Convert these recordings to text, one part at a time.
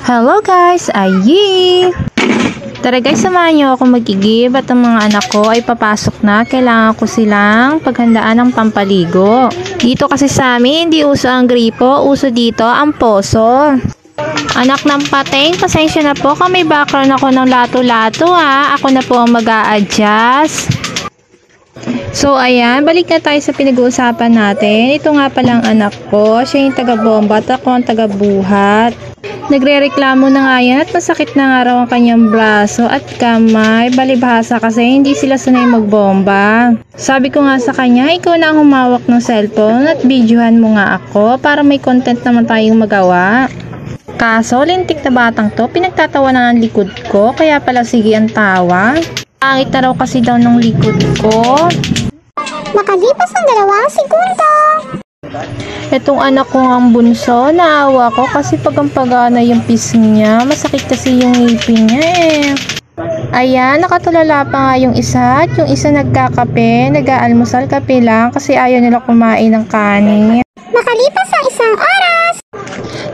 Hello guys! Ayi! Tara guys, samahan niyo ako magigib at ang mga anak ko ay papasok na. Kailangan ko silang paghandaan ng pampaligo. Dito kasi sa amin, hindi uso ang gripo. Uso dito ang poso. Anak ng pateng, pasensya na po kung may background ako ng lato-lato ha. Ako na po ang mag-a-adjust. So ayan, balik na tayo sa pinag-uusapan natin. Ito nga palang anak ko. Siya yung taga-bomba at ako ang taga-buhat. Nagre-reklamo na nga yan at masakit na nga raw ang kanyang braso at kamay. Balibhasa kasi hindi sila sanay magbomba. Sabi ko nga sa kanya, ikaw na ang humawak ng cellphone at videohan mo nga ako para may content naman tayong magawa. Kaso, lintik na batang to, pinagtatawa na ang likod ko, kaya pala sige ang tawa. Pangit na raw kasi daw ng likod ko. Makalipas ang 2 segundo. Etong anak ko ang bunso, naawa ko kasi pagampagana yung pisngi niya. Masakit kasi yung ngipin niya eh. Ayan, nakatulala pa nga yung isa at yung isa nagkakape, nag-aalmusal kape lang kasi ayaw nila kumain ng kanin. Makalipas ang 1 oras.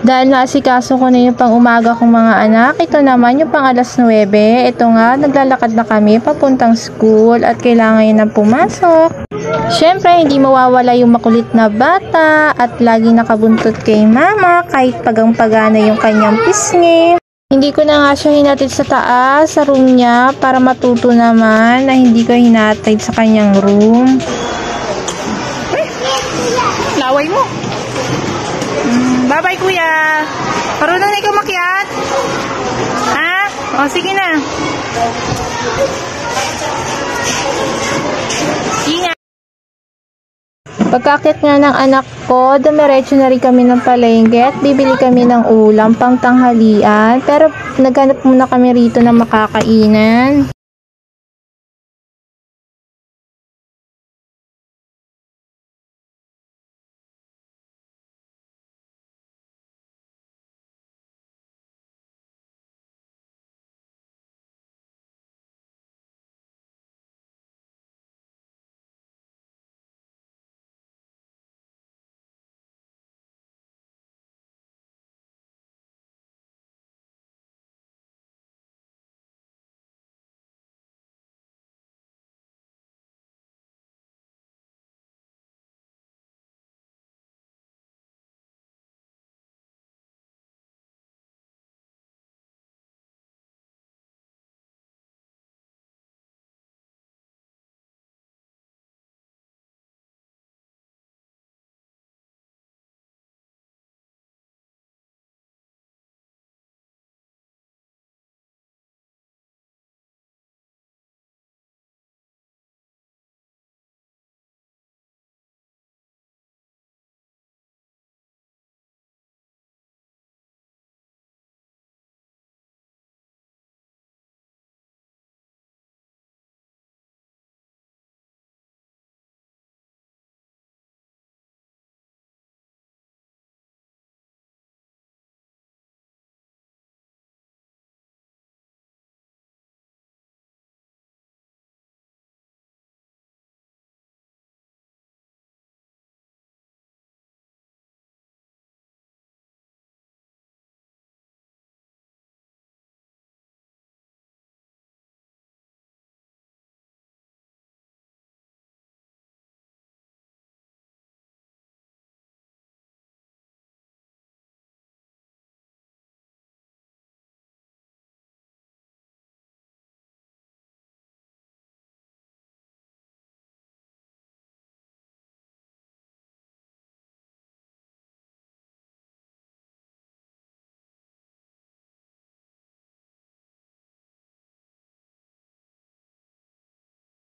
Dahil naasikaso ko na yung pang umaga kong mga anak, ito naman yung pang 9:00. Ito nga, naglalakad na kami papuntang school at kailangan yun ng pumasok. Siyempre, hindi mawawala yung makulit na bata at lagi nakabuntot kay mama kahit pagang-pagana yung kanyang pisngi. Hindi ko na nga siya hinatid sa taas, sa room niya, para matuto naman na hindi ko hinatid sa kanyang room. Laway mo. Bye-bye, kuya. Parunong na ikaw makiat? Ha? O, sige na. Ingat. Pagkakit nga ng anak ko, dumiretso na rin kami ng palengke at bibili kami ng ulam pang tanghalian. Pero naghanap muna kami rito ng makakainan.